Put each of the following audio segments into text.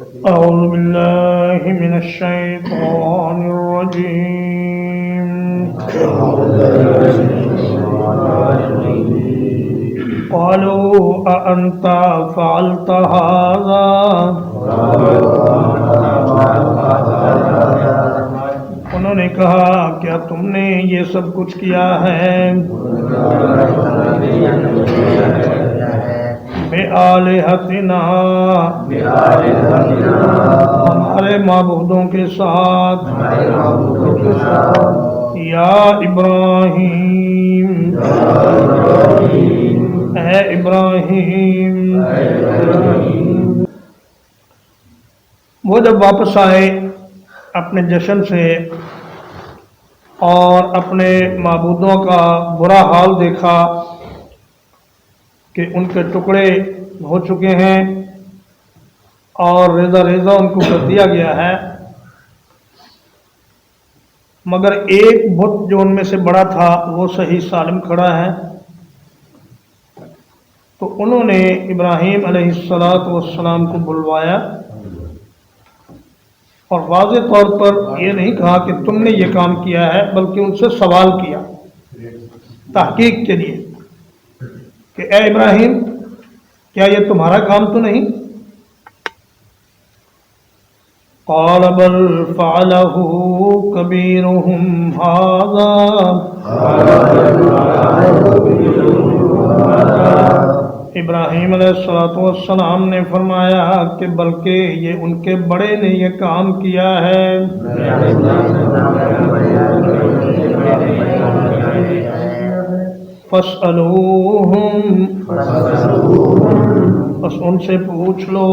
أعوذ بالله من الشيطان الرجيم قالوا أأنت فعلت هذا انہوں نے کہا کیا تم نے یہ سب کچھ کیا ہے بِآلِہَتِنَا ہمارے معبودوں کے ساتھ یا ابراہیم اے ابراہیم وہ جب واپس آئے اپنے جشن سے اور اپنے معبودوں کا برا حال دیکھا کہ ان کے ٹکڑے ہو چکے ہیں اور ریزہ ریزہ ان کو کر دیا گیا ہے، مگر ایک بت جو ان میں سے بڑا تھا وہ صحیح سالم کھڑا ہے، تو انہوں نے ابراہیم علیہ السلام کو بلوایا اور واضح طور پر یہ نہیں کہا کہ تم نے یہ کام کیا ہے، بلکہ ان سے سوال کیا تحقیق کے لیے کہ اے ابراہیم کیا یہ تمہارا کام تو نہیں؟ قال بل فعله كبيرهم هذا ابراہیم علیہ السلام نے فرمایا کہ بلکہ یہ ان کے بڑے نے یہ کام کیا ہے۔ فَاسْأَلُوهُمْ بس ان سے پوچھ لو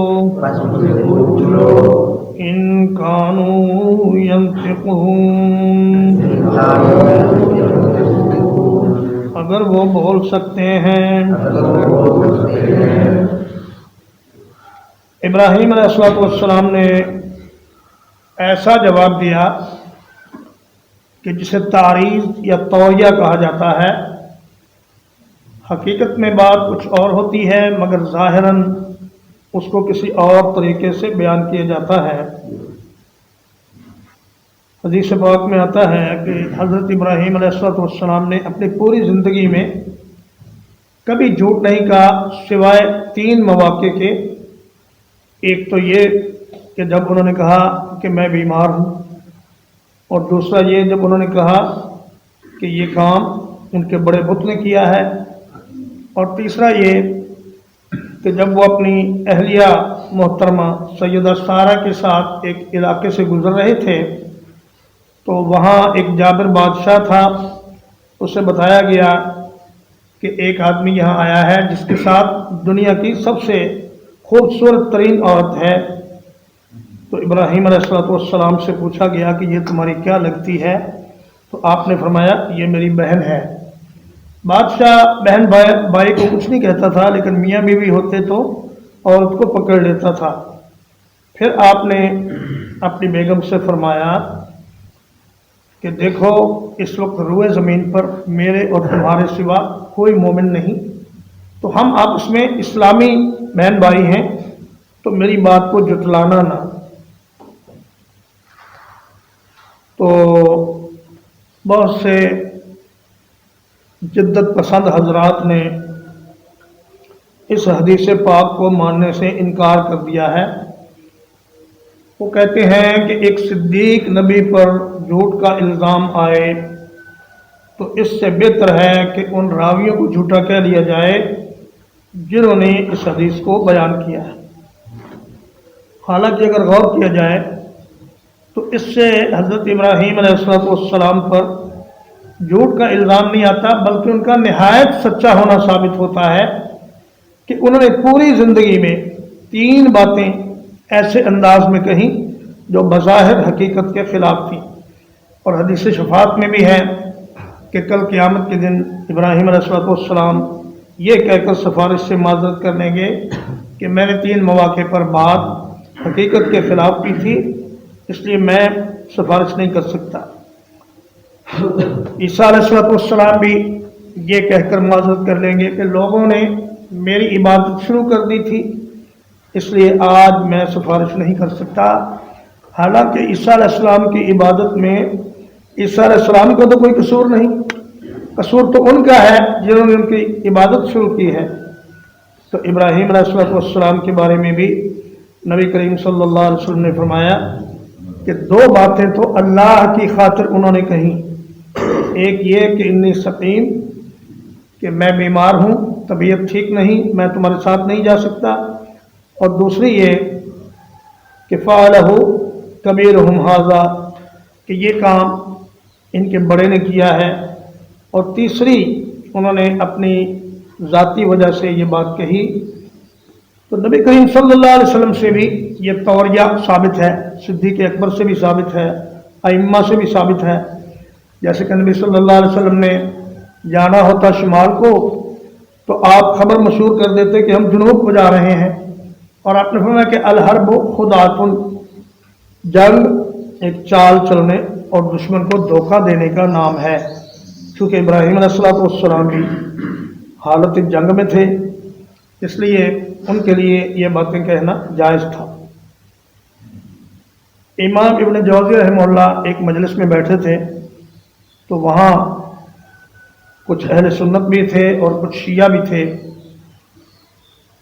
ان کانوا ینطقون اگر وہ بول سکتے ہیں۔ ابراہیم علیہ السلام نے ایسا جواب دیا کہ جسے تعریض یا توعیہ کہا جاتا ہے، حقیقت میں بات کچھ اور ہوتی ہے مگر ظاہراً اس کو کسی اور طریقے سے بیان کیا جاتا ہے۔ حدیث پاک میں آتا ہے کہ حضرت ابراہیم علیہ السلام نے اپنی پوری زندگی میں کبھی جھوٹ نہیں کہا سوائے 3 مواقع کے۔ ایک تو یہ کہ جب انہوں نے کہا کہ میں بیمار ہوں، اور دوسرا یہ جب انہوں نے کہا کہ یہ کام ان کے بڑے بت نے کیا ہے، اور تیسرا یہ کہ جب وہ اپنی اہلیہ محترمہ سیدہ سارہ کے ساتھ ایک علاقے سے گزر رہے تھے تو وہاں ایک جابر بادشاہ تھا، اسے بتایا گیا کہ ایک آدمی یہاں آیا ہے جس کے ساتھ دنیا کی سب سے خوبصورت ترین عورت ہے، تو ابراہیم علیہ السلام سے پوچھا گیا کہ یہ تمہاری کیا لگتی ہے؟ تو آپ نے فرمایا یہ میری بہن ہے۔ بادشاہ بہن بھائی کو کچھ نہیں کہتا تھا، لیکن میاں بیوی ہوتے تو عورت کو پکڑ لیتا تھا۔ پھر آپ نے اپنی بیگم سے فرمایا کہ دیکھو اس وقت روئے زمین پر میرے اور تمہارے سوا کوئی مومن نہیں، تو ہم آپس میں اسلامی بہن بھائی ہیں، تو میری بات کو جھٹلانا نہ۔ تو بہت سے جدت پسند حضرات نے اس حدیث پاک کو ماننے سے انکار کر دیا ہے۔ وہ کہتے ہیں کہ ایک صدیق نبی پر جھوٹ کا الزام آئے تو اس سے بہتر ہے کہ ان راویوں کو جھوٹا کہہ لیا جائے جنہوں نے اس حدیث کو بیان کیا ہے۔ حالانکہ اگر غور کیا جائے تو اس سے حضرت ابراہیم علیہ السلام پر جھوٹ کا الزام نہیں آتا، بلکہ ان کا نہایت سچا ہونا ثابت ہوتا ہے کہ انہوں نے پوری زندگی میں 3 باتیں ایسے انداز میں کہیں جو بظاہر حقیقت کے خلاف تھیں، اور حدیث شفاعت میں بھی ہے کہ کل قیامت کے دن ابراہیم علیہ السلام یہ کہہ کر سفارش سے معذرت کرنے گے کہ میں نے 3 مواقع پر بات حقیقت کے خلاف کی تھی، اس لیے میں سفارش نہیں کر سکتا۔ عیسیٰ علیہ السلام بھی یہ کہہ کر معذرت کر لیں گے کہ لوگوں نے میری عبادت شروع کر دی تھی اس لیے آج میں سفارش نہیں کر سکتا. حالانکہ عیسیٰ علیہ السلام کی عبادت میں عیسیٰ علیہ السلام کا تو کوئی قصور نہیں، قصور تو ان کا ہے جنہوں نے ان کی عبادت شروع کی ہے. تو ابراہیم علیہ السلام کے بارے میں بھی نبی کریم صلی اللہ علیہ وسلم نے فرمایا کہ دو باتیں تو اللہ کی خاطر انہوں نے کہیں. ایک یہ کہ انی سقیم، کہ میں بیمار ہوں، طبیعت ٹھیک نہیں، میں تمہارے ساتھ نہیں جا سکتا. اور دوسری یہ کہ فعلہ کبیرہم ھذا، کہ یہ کام ان کے بڑے نے کیا ہے. اور تیسری انہوں نے اپنی ذاتی وجہ سے یہ بات کہی. تو نبی کریم صلی اللہ علیہ وسلم سے بھی یہ توریہ ثابت ہے، صدیق اکبر سے بھی ثابت ہے، ائمہ سے بھی ثابت ہے. جیسے کہ نبی صلی اللہ علیہ وسلم نے جانا ہوتا شمال کو تو آپ خبر مشہور کر دیتے کہ ہم جنوب کو جا رہے ہیں، اور آپ نے فرمایا کہ الحرب خدعۃ، جنگ ایک چال چلنے اور دشمن کو دھوکہ دینے کا نام ہے. چونکہ ابراہیم علیہ السلام بھی حالت جنگ میں تھے، اس لیے ان کے لیے یہ باتیں کہنا جائز تھا. امام ابن جوزی رحمہ اللہ ایک مجلس میں بیٹھے تھے، تو وہاں کچھ اہل سنت بھی تھے اور کچھ شیعہ بھی تھے.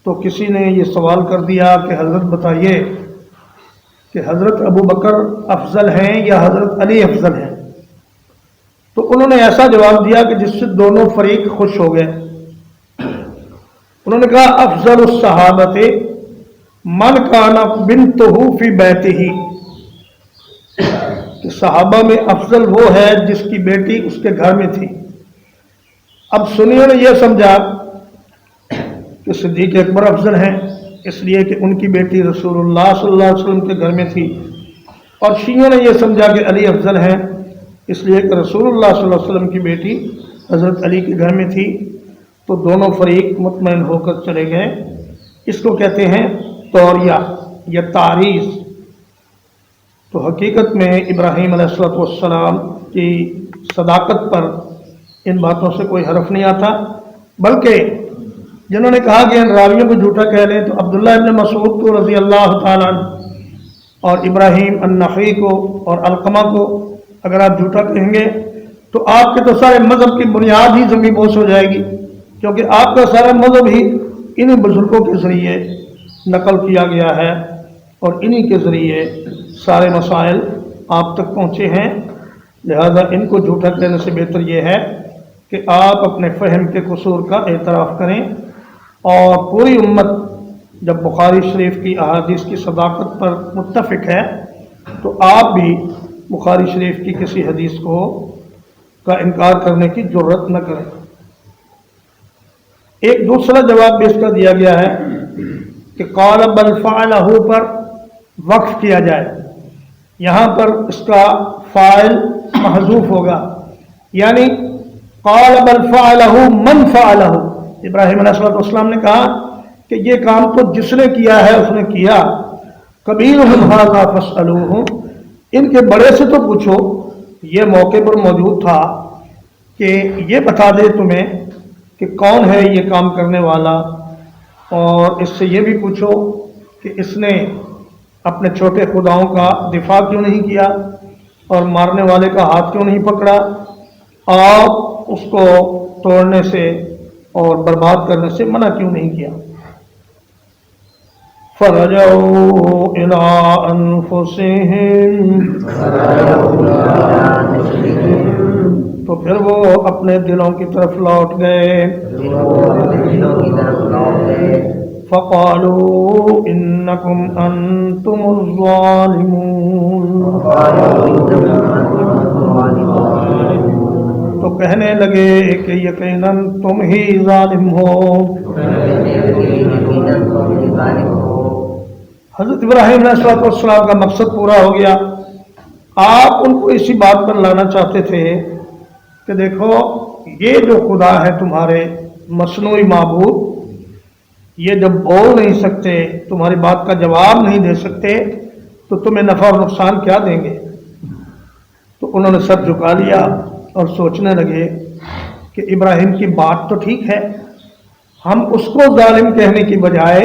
تو کسی نے یہ سوال کر دیا کہ حضرت بتائیے کہ حضرت ابو بکر افضل ہیں یا حضرت علی افضل ہیں؟ تو انہوں نے ایسا جواب دیا کہ جس سے دونوں فریق خوش ہو گئے. انہوں نے کہا افضل الصحابۃ من کان بنتہ فی بیتہ، کہ صحابہ میں افضل وہ ہے جس کی بیٹی اس کے گھر میں تھی. اب سنیوں نے یہ سمجھا کہ صدیق اکبر افضل ہیں اس لیے کہ ان کی بیٹی رسول اللہ صلی اللہ علیہ وسلم کے گھر میں تھی، اور شیعوں نے یہ سمجھا کہ علی افضل ہیں اس لیے کہ رسول اللہ صلی اللہ علیہ وسلم کی بیٹی حضرت علی کے گھر میں تھی. تو دونوں فریق مطمئن ہو کر چلے گئے. اس کو کہتے ہیں توریہ یا تعریض. تو حقیقت میں ابراہیم علیہ السلام کی صداقت پر ان باتوں سے کوئی حرف نہیں آتا، بلکہ جنہوں نے کہا کہ ان راویوں کو جھوٹا کہہ لیں تو عبداللہ ابن مسعود کو رضی اللہ تعالیٰ عنہ اور ابراہیم النخعی کو اور علقمہ کو اگر آپ جھوٹا کہیں گے تو آپ کے تو سارے مذہب کی بنیاد ہی زمین بوس ہو جائے گی، کیونکہ آپ کا سارا مذہب ہی انہی بزرگوں کے ذریعے نقل کیا گیا ہے اور انہی کے ذریعے سارے مسائل آپ تک پہنچے ہیں. لہذا ان کو جھوٹا کہنے سے بہتر یہ ہے کہ آپ اپنے فہم کے قصور کا اعتراف کریں. اور پوری امت جب بخاری شریف کی احادیث کی صداقت پر متفق ہے تو آپ بھی بخاری شریف کی کسی حدیث کا انکار کرنے کی جرت نہ کریں. ایک دوسرا جواب بھی اس کا دیا گیا ہے کہ قال بل فعلہ پر وقف کیا جائے. یہاں پر اس کا فاعل محذوف ہوگا، یعنی قال بل فعلہ من فعلہ. ابراہیم علیہ السلام نے کہا کہ یہ کام تو جس نے کیا ہے اس نے کیا. کبیرہم ھذا فاسألوہ، ان کے بڑے سے تو پوچھو، یہ موقع پر موجود تھا کہ یہ بتا دے تمہیں کہ کون ہے یہ کام کرنے والا. اور اس سے یہ بھی پوچھو کہ اس نے اپنے چھوٹے خداؤں کا دفاع کیوں نہیں کیا اور مارنے والے کا ہاتھ کیوں نہیں پکڑا اور اس کو توڑنے سے اور برباد کرنے سے منع کیوں نہیں کیا. فرجعوا إلى أنفسهم، تو پھر وہ اپنے دلوں کی طرف لوٹ گئے. فقالوا إنكم أنتم الظالمون، تو کہنے لگے کہ یقیناً تم ہی ظالم ہو. حضرت ابراہیم علیہ السلام کا مقصد پورا ہو گیا. آپ ان کو اسی بات پر لانا چاہتے تھے کہ دیکھو یہ جو خدا ہے تمہارے مصنوعی معبود، یہ جب بول نہیں سکتے، تمہاری بات کا جواب نہیں دے سکتے، تو تمہیں نفع اور نقصان کیا دیں گے. تو انہوں نے سر جھکا لیا اور سوچنے لگے کہ ابراہیم کی بات تو ٹھیک ہے، ہم اس کو ظالم کہنے کی بجائے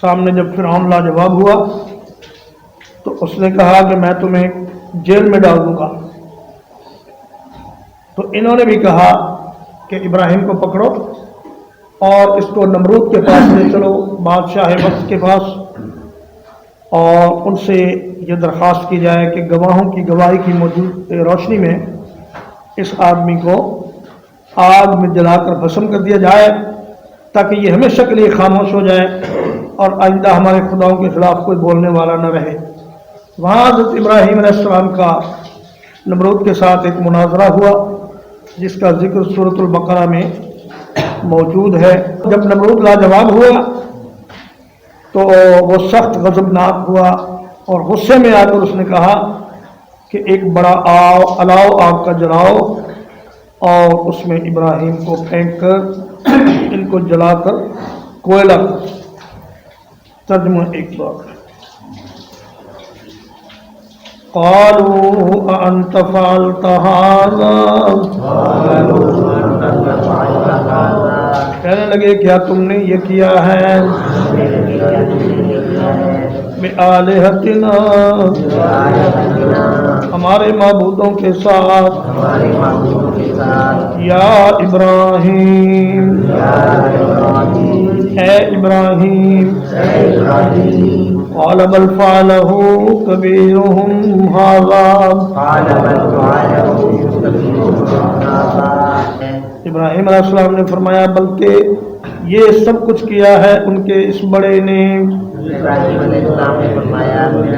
سامنے جب فرعون لاجواب ہوا تو اس نے کہا کہ میں تمہیں جیل میں ڈال دوں گا. تو انہوں نے بھی کہا کہ ابراہیم کو پکڑو اور اس کو نمرود کے پاس لے چلو، بادشاہ وقت کے پاس، اور ان سے یہ درخواست کی جائے کہ گواہوں کی گواہی کی موجود روشنی میں اس آدمی کو آگ میں جلا کر بھسم کر دیا جائے تاکہ یہ ہمیشہ کے لیے خاموش ہو جائے اور آئندہ ہمارے خداؤں کے خلاف کوئی بولنے والا نہ رہے. وہاں حضرت ابراہیم علیہ السلام کا نمرود کے ساتھ ایک مناظرہ ہوا جس کا ذکر سورۃ البقرہ میں موجود ہے. جب نمرود لاجواب ہوا تو وہ سخت غضبناک ہوا اور غصے میں آ کر اس نے کہا کہ ایک بڑا الاؤ آگ کا جلاؤ اور اس میں ابراہیم کو پھینک کر ان کو جلا کر کوئلہ کر. ترجمہ ایک بار. قالوا أأنت فعلت هذا، کہنے لگے کیا تم نے یہ کیا ہے بآلہتنا، ہمارے معبودوں کے ساتھ، یا ابراہیم، اے ابراہیم. قال بل فعله كبيرهم هذا، ابراہیم علیہ السلام نے فرمایا بلکہ یہ سب کچھ کیا ہے ان کے اس بڑے نے. ابراہیم علیہ السلام نے فرمایا بلکہ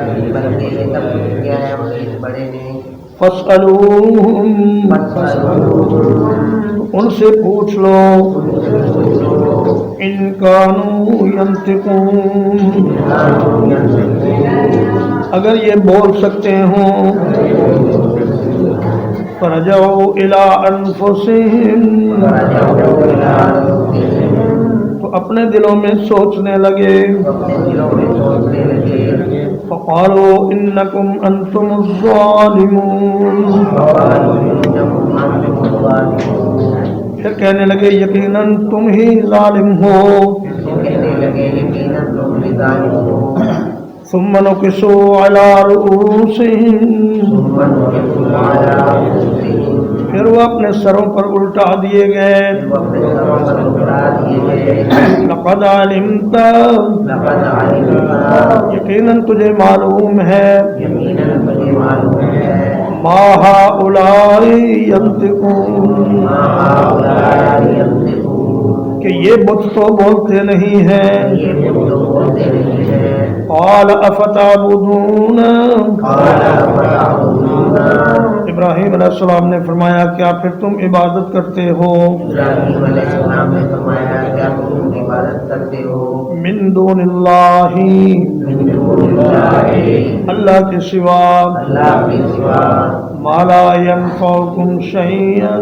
یہ سب کچھ کیا ہے ان کے اس بڑے نے. فاسألوہم، ان سے پوچھ لو، ان کانوا ینطقون، اگر یہ بول سکتے ہوں. فرجعوا الی انفسہم، تو اپنے دلوں میں سوچنے لگے. فقالوا انکم انتم الظالمون، پھر کہنے لگے یقیناً تم ہی ظالم ہو. ثم نكسوا على رؤوسهم، پھر وہ اپنے سروں پر الٹا دیے گئے. لقد علمت، یقیناً تجھے معلوم ہے، ما هؤلاء ينطقون، کہ یہ بت تو بولتے نہیں ہیں. قال افتعبدون، ابراہیم علیہ السلام نے فرمایا کیا پھر تم عبادت کرتے ہو من دون اللہ، اللہ کے سوا، ما لا ينفعكم شيئا،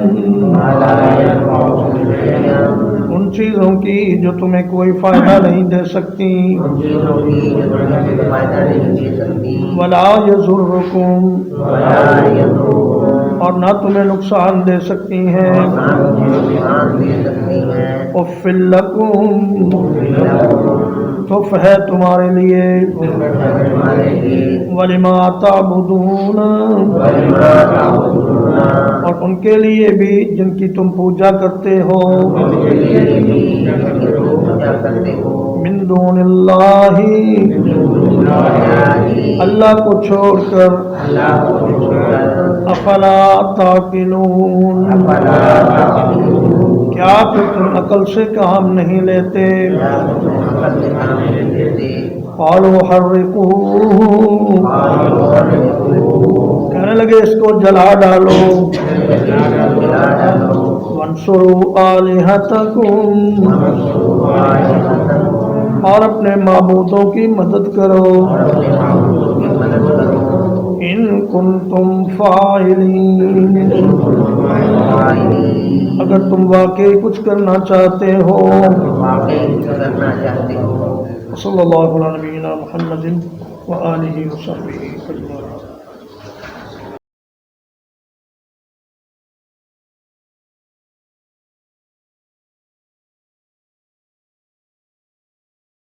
ان چیزوں کی جو تمہیں کوئی فائدہ نہیں دے سکتی. ولا يضركم، اور نہ تمہیں نقصان دے سکتی ہیں. اف لکم، تف ہے تمہارے لیے. ولما تعبدون، اور ان کے لیے بھی جن کی تم پوجا کرتے ہو. من دون اللہ، اللہ کو چھوڑ کر. افلا تعقلون، کیا پھر تم عقل سے کام نہیں لیتے. قالوا حرقوه، کہنے لگے اس کو جلا ڈالو. وانصروا آلہتکم، اور اپنے معبودوں کی مدد کرو. ان کنتم فاعلین، اگر تم واقعی کچھ کرنا چاہتے ہو. صلی اللہ علیہ نبینا محمد وآلہ وصحبہ اجمعین.